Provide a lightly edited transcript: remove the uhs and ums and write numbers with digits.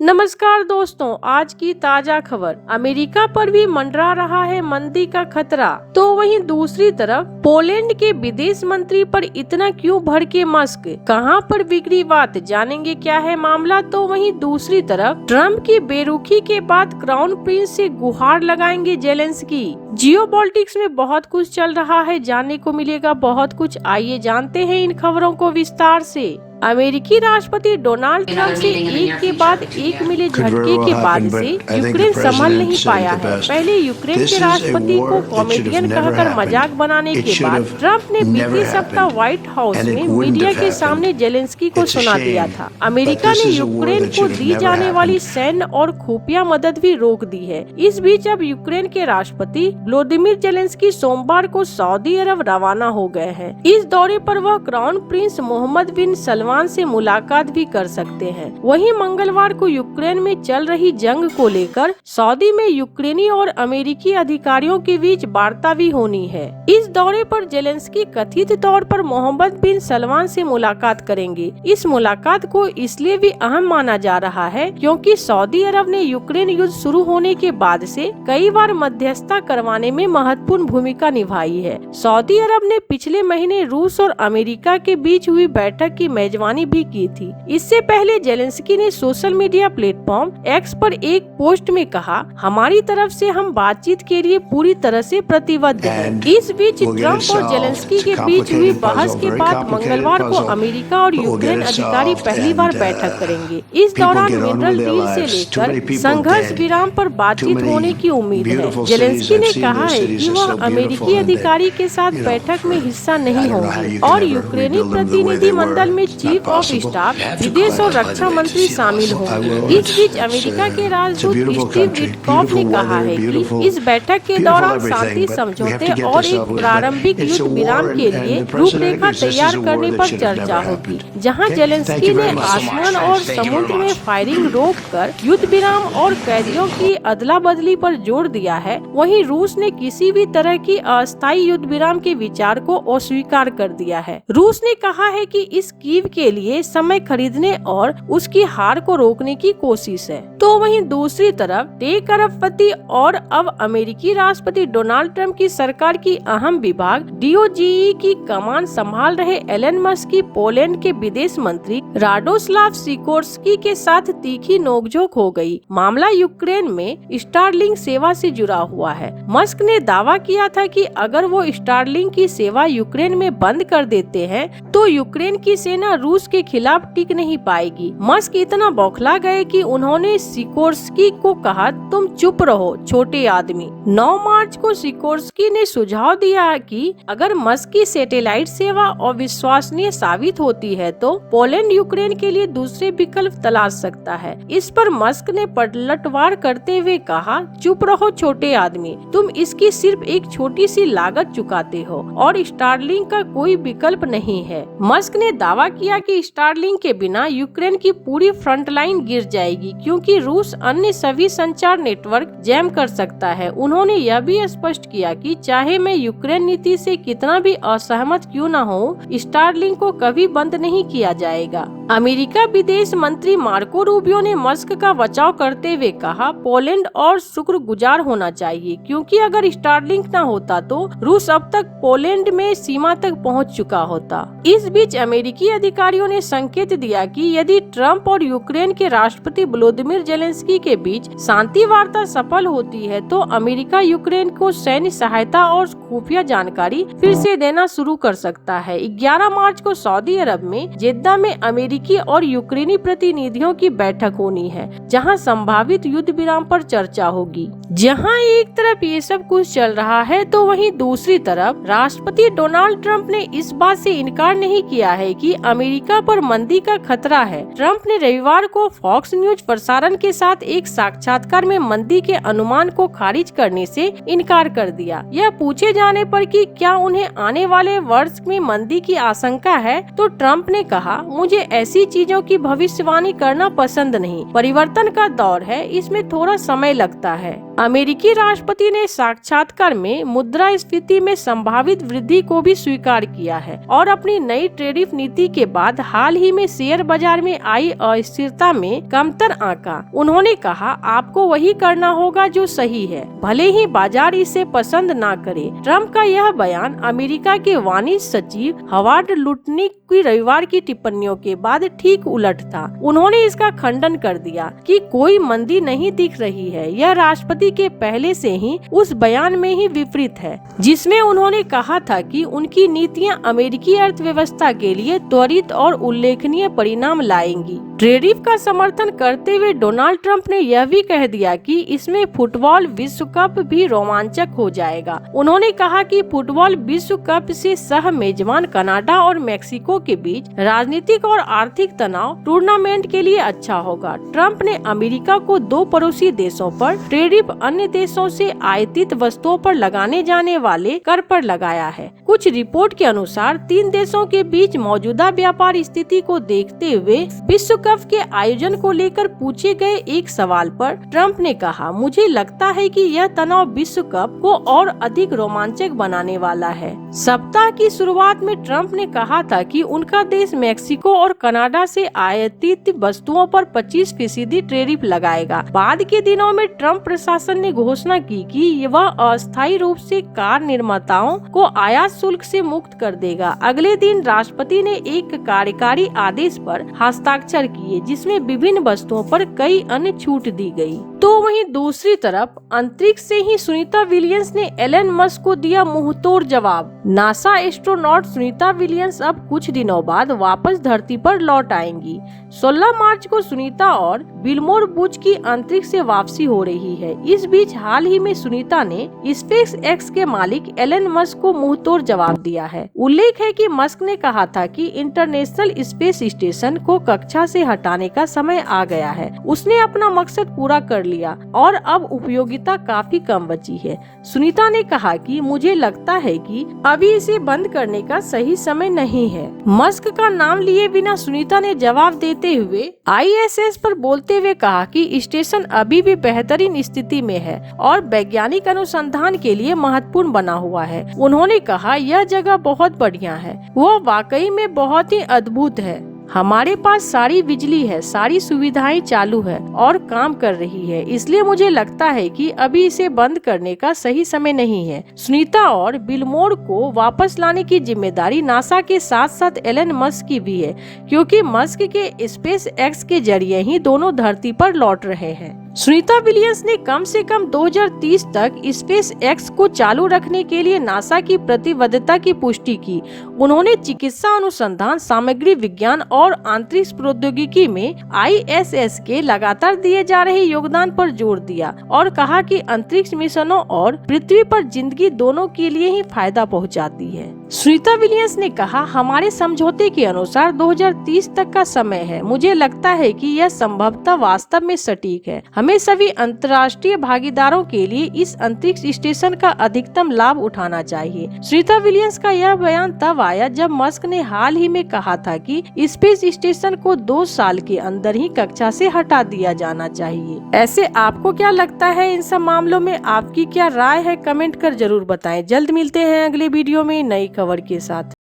नमस्कार दोस्तों, आज की ताजा खबर। अमेरिका पर भी मंडरा रहा है मंदी का खतरा, तो वहीं दूसरी तरफ पोलैंड के विदेश मंत्री पर इतना क्यों भड़के मस्क? कहां पर बिगड़ी बात, जानेंगे क्या है मामला। तो वहीं दूसरी तरफ ट्रम्प की बेरुखी के बाद क्राउन प्रिंस से गुहार लगाएंगे जेलेंस्की। जियोपॉलिटिक्स में बहुत कुछ चल रहा है, जानने को मिलेगा बहुत कुछ। आइए जानते हैं इन खबरों को विस्तार से। अमेरिकी राष्ट्रपति डोनाल्ड ट्रंप से एक के बाद एक मिले झटके के बाद से यूक्रेन संभल नहीं पाया है। पहले यूक्रेन के राष्ट्रपति को कॉमेडियन कहकर मजाक बनाने के बाद ट्रंप ने बीते सप्ताह व्हाइट हाउस में मीडिया के सामने जेलेंस्की को सुना दिया था। अमेरिका ने यूक्रेन को दी जाने वाली सैन्य और खुफिया मदद भी रोक दी है। इस बीच अब यूक्रेन के राष्ट्रपति व्लादिमीर जेलेंस्की सोमवार को सऊदी अरब रवाना हो गए हैं। इस दौरे पर वह क्राउन प्रिंस मोहम्मद बिन सलमान से मुलाकात भी कर सकते हैं। वहीं मंगलवार को यूक्रेन में चल रही जंग को लेकर सऊदी में यूक्रेनी और अमेरिकी अधिकारियों के बीच वार्ता भी होनी है। इस दौरे पर जेलेंस्की कथित तौर पर मोहम्मद बिन सलमान से मुलाकात करेंगे। इस मुलाकात को इसलिए भी अहम माना जा रहा है क्योंकि सऊदी अरब ने यूक्रेन युद्ध शुरू होने के बाद से कई बार मध्यस्थता करवाने में महत्वपूर्ण भूमिका निभाई है। सऊदी अरब ने पिछले महीने रूस और अमेरिका के बीच हुई बैठक की मेजबानी भी की थी। इससे पहले जेलेंस्की ने सोशल मीडिया प्लेटफॉर्म एक्स पर एक पोस्ट में कहा, हमारी तरफ से हम बातचीत के लिए पूरी तरह से प्रतिबद्ध हैं। इस बीच ट्रंप और जेलेंस्की के बीच हुई बहस के बाद मंगलवार को अमेरिका और यूक्रेन अधिकारी पहली बार बैठक करेंगे। इस दौरान मिनरल डील से लेकर संघर्ष विराम पर बातचीत होने की उम्मीद है। जेलेंस्की ने कहा है कि वह अमेरिकी अधिकारी के साथ बैठक में हिस्सा नहीं होंगे और यूक्रेनी प्रतिनिधि मंडल में चीफ ऑफ स्टाफ, विदेश और रक्षा मंत्री शामिल होंगे। इस बीच अमेरिका के राजदूत स्टीव विटकॉफ ने कहा है कि इस बैठक के दौरान शांति समझौते और एक प्रारंभिक युद्ध विराम के लिए रूपरेखा तैयार करने पर चर्चा होगी। जहां जेलेंस्की ने आसमान और समुद्र में फायरिंग रोककर युद्ध विराम और कैदियों की अदला बदली पर जोर दिया है, वहीं रूस ने किसी भी तरह की अस्थायी युद्ध विराम के विचार को अस्वीकार कर दिया है। रूस ने कहा है कि इस कीव के लिए समय खरीदने और उसकी हार को रोकने की कोशिश है। तो वहीं दूसरी तरफ टेक अरबपति और अब अमेरिकी राष्ट्रपति डोनाल्ड ट्रंप की सरकार की अहम विभाग डीओजीई की कमान संभाल रहे एलन मस्क की पोलैंड के विदेश मंत्री राडोस्लाव सिकोर्स्की के साथ तीखी नोकझोंक हो गई। मामला यूक्रेन में स्टारलिंक सेवा से जुड़ा हुआ है। मस्क ने दावा किया था कि अगर वो स्टारलिंक की सेवा यूक्रेन में बंद कर देते हैं तो यूक्रेन की सेना रूस के खिलाफ टिक नहीं पाएगी। मस्क इतना बौखला गए कि उन्होंने सिकोर्स्की को कहा, तुम चुप रहो छोटे आदमी। 9 मार्च को सिकोर्स्की ने सुझाव दिया कि अगर मस्क की सैटेलाइट सेवा अविश्वसनीय साबित होती है तो पोलैंड यूक्रेन के लिए दूसरे विकल्प तलाश सकता है। इस पर मस्क ने पलटवार करते हुए कहा, चुप रहो छोटे आदमी, तुम इसकी सिर्फ एक छोटी सी लागत चुकाते हो और स्टारलिंक का कोई विकल्प नहीं है। मस्क ने दावा किया कि स्टारलिंक के बिना यूक्रेन की पूरी फ्रंट लाइन गिर जाएगी क्योंकि रूस अन्य सभी संचार नेटवर्क जैम कर सकता है। उन्होंने यह भी स्पष्ट किया कि चाहे मैं यूक्रेन नीति से कितना भी असहमत क्यों न हो, स्टारलिंक को कभी बंद नहीं किया जाएगा। अमेरिका विदेश मंत्री मार्को रूबियो ने मस्क का बचाव करते हुए कहा, पोलैंड और शुक्रगुजार होना चाहिए क्योंकि अगर स्टारलिंक न होता तो रूस अब तक पोलैंड में सीमा तक पहुंच चुका होता। इस बीच अमेरिकी अधिकारियों ने संकेत दिया कि यदि ट्रंप और यूक्रेन के राष्ट्रपति व्लादिमीर जेलेंस्की के बीच शांति वार्ता सफल होती है तो अमेरिका यूक्रेन को सैन्य सहायता और खुफिया जानकारी फिर से देना शुरू कर सकता है। 11 मार्च को सऊदी अरब में जेद्दा में अमेरिकी और यूक्रेनी प्रतिनिधियों की बैठक होनी है जहां संभावित युद्ध विराम पर चर्चा होगी। जहां एक तरफ ये सब कुछ चल रहा है तो वहीं दूसरी तरफ राष्ट्रपति डोनाल्ड ट्रंप ने इस बात से इनकार नहीं किया है कि अमेरिका पर मंदी का खतरा है। ट्रंप ने रविवार को फॉक्स न्यूज प्रसारण के साथ एक साक्षात्कार में मंदी के अनुमान को खारिज करने से इनकार कर दिया। यह पूछे जाने पर कि क्या उन्हें आने वाले वर्ष में मंदी की आशंका है तो ट्रंप ने कहा, मुझे ऐसी चीजों की भविष्यवाणी करना पसंद नहीं। परिवर्तन का दौर है, इसमें थोड़ा समय लगता है। अमेरिकी राष्ट्रपति ने साक्षात्कार में मुद्रास्फीति में संभावित वृद्धि को भी स्वीकार किया है और अपनी नई टैरिफ नीति के बाद हाल ही में शेयर बाजार में आई अस्थिरता में कमतर आंका। उन्होंने कहा, आपको वही करना होगा जो सही है, भले ही बाजार इसे पसंद ना करे। ट्रम्प का यह बयान अमेरिका के वाणिज्य सचिव हवार्ड लुटनिक की रविवार की टिप्पणियों के बाद ठीक उलट था। उन्होंने इसका खंडन कर दिया कि कोई मंदी नहीं दिख रही है। यह राष्ट्रपति के पहले से ही उस बयान में ही विपरीत है, जिसमें उन्होंने कहा था कि उनकी नीतियां अमेरिकी अर्थव्यवस्था के लिए त्वरित और उल्लेखनीय परिणाम लाएंगी। टैरिफ का समर्थन करते हुए डोनाल्ड ट्रंप ने यह भी कह दिया कि इसमें फुटबॉल विश्व कप भी रोमांचक हो जाएगा। उन्होंने कहा कि फुटबॉल विश्व कप से सह मेजबान कनाडा और मेक्सिको के बीच राजनीतिक और आर्थिक तनाव टूर्नामेंट के लिए अच्छा होगा। ट्रंप ने अमेरिका को 2 पड़ोसी देशों पर टैरिफ अन्य देशों से आयातित वस्तुओं पर लगाने जाने वाले कर पर लगाया है। कुछ रिपोर्ट के अनुसार 3 देशों के बीच मौजूदा व्यापार स्थिति को देखते हुए विश्व कप के आयोजन को लेकर पूछे गए एक सवाल पर ट्रंप ने कहा, मुझे लगता है कि यह तनाव विश्व कप को और अधिक रोमांचक बनाने वाला है। सप्ताह की शुरुआत में ट्रंप ने कहा था कि उनका देश मेक्सिको और कनाडा से आयातित वस्तुओं पर 25% टैरिफ लगाएगा। बाद के दिनों में ट्रंप प्रशासन ने घोषणा की कि वह अस्थायी रूप से कार निर्माताओं को आयात शुल्क से मुक्त कर देगा। अगले दिन राष्ट्रपति ने एक कार्यकारी आदेश पर हस्ताक्षर किए, जिसमें विभिन्न वस्तुओं पर कई अन्य छूट दी गई। तो वहीं दूसरी तरफ अंतरिक्ष से ही सुनीता विलियम्स ने एलन मस्क को दिया मुंहतोड़ जवाब। नासा एस्ट्रोनॉट सुनीता विलियम्स अब कुछ दिनों बाद वापस धरती पर लौट आएंगी। 16 मार्च को सुनीता और विल्मोर बुश की अंतरिक्ष से वापसी हो रही है। इस बीच हाल ही में सुनीता ने स्पेस एक्स के मालिक एलन मस्क को मुंहतोड़ जवाब दिया है। उल्लेख है कि मस्क ने कहा था कि इंटरनेशनल स्पेस स्टेशन को कक्षा से हटाने का समय आ गया है। उसने अपना मकसद पूरा कर लिया और अब उपयोगिता काफी कम बची है। सुनीता ने कहा कि मुझे लगता है कि अभी इसे बंद करने का सही समय नहीं है। मस्क का नाम लिए बिना सुनीता ने जवाब देते हुए ISS पर बोलते हुए कहा कि स्टेशन अभी भी बेहतरीन स्थिति में है और वैज्ञानिक अनुसंधान के लिए महत्वपूर्ण बना हुआ है। उन्होंने कहा, यह जगह बहुत बढ़िया है, वो वाकई में बहुत ही अद्भुत है। हमारे पास सारी बिजली है, सारी सुविधाएं चालू है और काम कर रही है, इसलिए मुझे लगता है कि अभी इसे बंद करने का सही समय नहीं है। सुनीता और विल्मोर को वापस लाने की जिम्मेदारी नासा के साथ साथ एलन मस्क की भी है, क्योंकि मस्क के स्पेस एक्स के जरिए ही दोनों धरती पर लौट रहे हैं। सुनीता विलियम्स ने कम से कम 2030 तक स्पेस एक्स को चालू रखने के लिए नासा की प्रतिबद्धता की पुष्टि की। उन्होंने चिकित्सा अनुसंधान, सामग्री विज्ञान और अंतरिक्ष प्रौद्योगिकी में ISS के लगातार दिए जा रहे योगदान पर जोर दिया और कहा कि अंतरिक्ष मिशनों और पृथ्वी पर जिंदगी दोनों के लिए ही फायदा पहुंचाती है। सुनीता विलियम्स ने कहा, हमारे समझौते के अनुसार 2030 तक का समय है। मुझे लगता है कि यह संभवतः वास्तव में सटीक है। हमें सभी अंतर्राष्ट्रीय भागीदारों के लिए इस अंतरिक्ष स्टेशन का अधिकतम लाभ उठाना चाहिए। सुनीता विलियम्स का यह बयान तब आया जब मस्क ने हाल ही में कहा था कि स्पेस स्टेशन को 2 साल के अंदर ही कक्षा से हटा दिया जाना चाहिए। ऐसे आपको क्या लगता है इन सब मामलों में? आपकी क्या राय है? कमेंट कर जरूर बताएं। जल्द मिलते हैं अगले वीडियो में नई खबर के साथ।